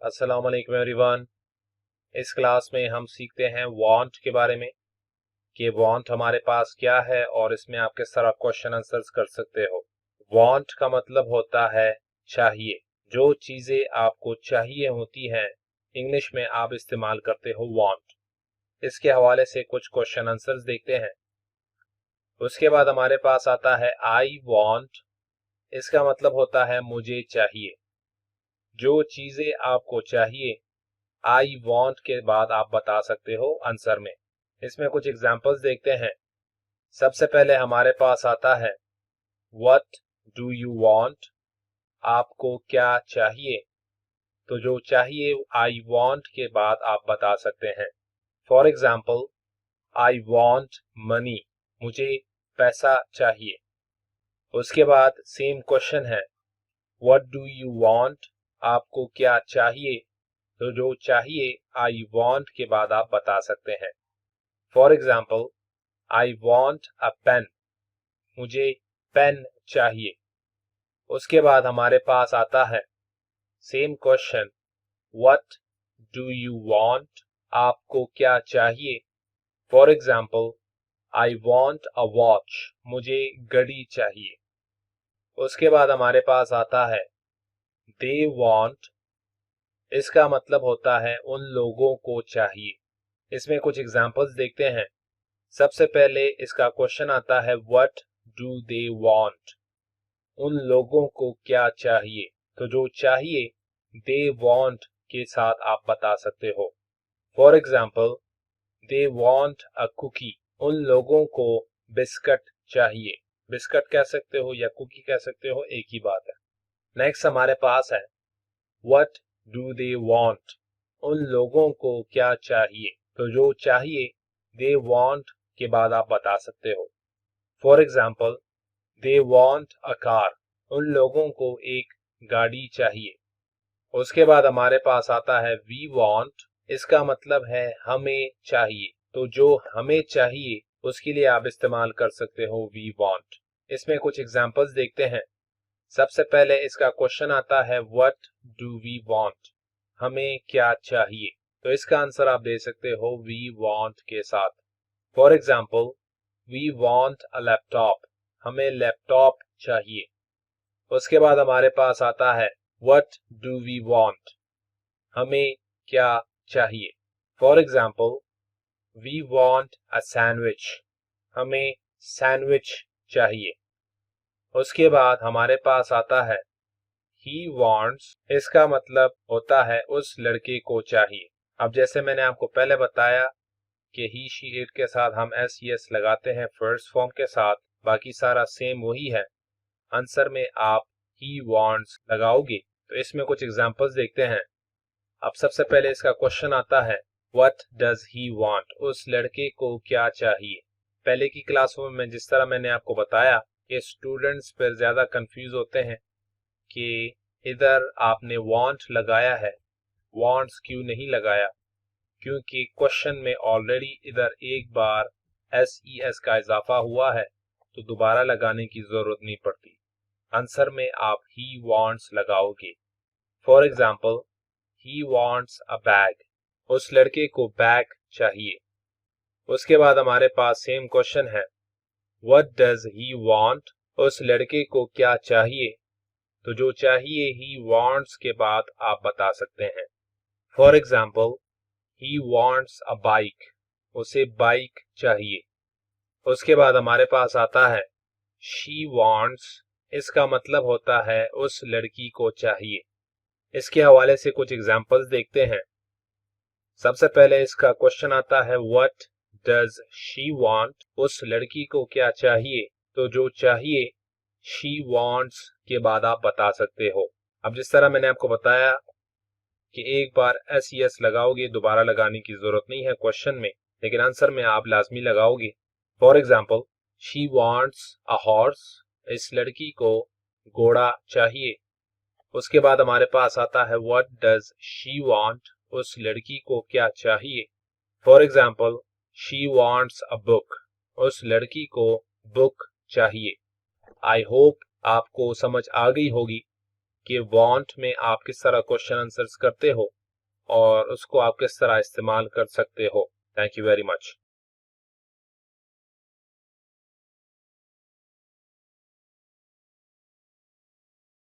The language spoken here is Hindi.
अस्सलाम वालेकुम एवरीवन। इस क्लास में हम सीखते हैं वांट के बारे में कि वांट हमारे पास क्या है और इसमें आप किस तरह क्वेश्चन आंसर्स कर सकते हो। वांट का मतलब होता है चाहिए। जो चीजें आपको चाहिए होती हैं, इंग्लिश में आप इस्तेमाल करते हो वांट। इसके हवाले से कुछ क्वेश्चन आंसर्स देखते हैं। उसके बाद हमारे पास आता है आई वांट। इसका मतलब होता है मुझे चाहिए। जो चीजें आपको चाहिए, आई वॉन्ट के बाद आप बता सकते हो आंसर में। इसमें कुछ एग्जांपल्स देखते हैं। सबसे पहले हमारे पास आता है व्हाट डू यू वांट। आपको क्या चाहिए? तो जो चाहिए आई वॉन्ट के बाद आप बता सकते हैं। For example, I want money. मुझे पैसा चाहिए। उसके बाद सेम क्वेश्चन है, व्हाट डू यू वांट। आपको क्या चाहिए? तो जो चाहिए आई वॉन्ट के बाद आप बता सकते हैं। For example, I want a pen. मुझे पेन चाहिए। उसके बाद हमारे पास आता है same question, what do you want. आपको क्या चाहिए? For example, I want a watch. मुझे घड़ी चाहिए। उसके बाद हमारे पास आता है दे वॉन्ट। इसका मतलब होता है उन लोगों को चाहिए। इसमें कुछ एग्जांपल्स देखते हैं। सबसे पहले इसका क्वेश्चन आता है व्हाट डू दे वांट। उन लोगों को क्या चाहिए? तो जो चाहिए दे वांट के साथ आप बता सकते हो। For example, they want a cookie. उन लोगों को बिस्किट चाहिए। बिस्किट कह सकते हो या कुकी कह सकते हो, एक ही बात है। नेक्स्ट हमारे पास है व्हाट डू दे वांट। उन लोगों को क्या चाहिए? तो जो चाहिए दे वांट के बाद आप बता सकते हो। For example, they want a car. उन लोगों को एक गाड़ी चाहिए। उसके बाद हमारे पास आता है वी वांट। इसका मतलब है हमें चाहिए। तो जो हमें चाहिए उसके लिए आप इस्तेमाल कर सकते हो वी वांट। इसमें कुछ एग्जांपल्स देखते हैं। सबसे पहले इसका क्वेश्चन आता है व्हाट डू वी वांट। हमें क्या चाहिए? तो इसका आंसर आप दे सकते हो वी वांट के साथ। For example, we want a laptop. हमें लैपटॉप चाहिए। उसके बाद हमारे पास आता है व्हाट डू वी वांट। हमें क्या चाहिए? For example, we want a sandwich. हमें सैंडविच चाहिए। उसके बाद हमारे पास आता है ही वांट्स। इसका मतलब होता है उस लड़के को चाहिए। अब जैसे मैंने आपको पहले बताया कि ही शी इट के साथ हम एस यस लगाते हैं फर्स्ट फॉर्म के साथ, बाकी सारा सेम वही है। आंसर में आप ही वांट्स लगाओगे। तो इसमें कुछ एग्जांपल्स देखते हैं। अब सबसे पहले इसका क्वेश्चन आता है व्हाट डज ही वांट। उस लड़के को क्या चाहिए? पहले की क्लासों में जिस तरह मैंने आपको बताया कि स्टूडेंट्स फिर ज्यादा कंफ्यूज होते हैं कि इधर आपने वांट लगाया है, वांट्स क्यों नहीं लगाया? क्योंकि क्वेश्चन में ऑलरेडी इधर एक बार एस ई एस का इजाफा हुआ है, तो दोबारा लगाने की जरूरत नहीं पड़ती। आंसर में आप ही वांट्स लगाओगे। For example, he wants a bag. उस लड़के को बैग चाहिए। उसके बाद हमारे पास सेम क्वेश्चन है, व्हाट डज ही वांट। उस लड़के को क्या चाहिए? तो जो चाहिए ही वांट्स के बाद आप बता सकते हैं। For example, he wants a bike. उसे बाइक चाहिए। उसके बाद हमारे पास आता है शी वांट्स। इसका मतलब होता है उस लड़की को चाहिए। इसके हवाले से कुछ एग्जांपल्स देखते हैं। सबसे पहले इसका क्वेश्चन आता है व्हाट डज शी वांट। उस लड़की को क्या चाहिए? तो जो चाहिए शी वांट्स के बाद आप बता सकते हो। अब जिस तरह मैंने आपको बताया कि एक बार एस यस लगाओगे, दोबारा लगाने की जरूरत नहीं है क्वेश्चन में, लेकिन आंसर में आप लाजमी लगाओगे। For example, she wants a horse. इस लड़की को घोड़ा चाहिए। उसके बाद हमारे पास आता है व्हाट डज शी वांट। उस लड़की को क्या चाहिए? For example, she wants a book. उस लड़की को बुक चाहिए। आई होप आपको समझ आ गई होगी कि वांट में आप किस तरह क्वेश्चन आंसर्स करते हो और उसको आप किस तरह इस्तेमाल कर सकते हो। Thank you very much.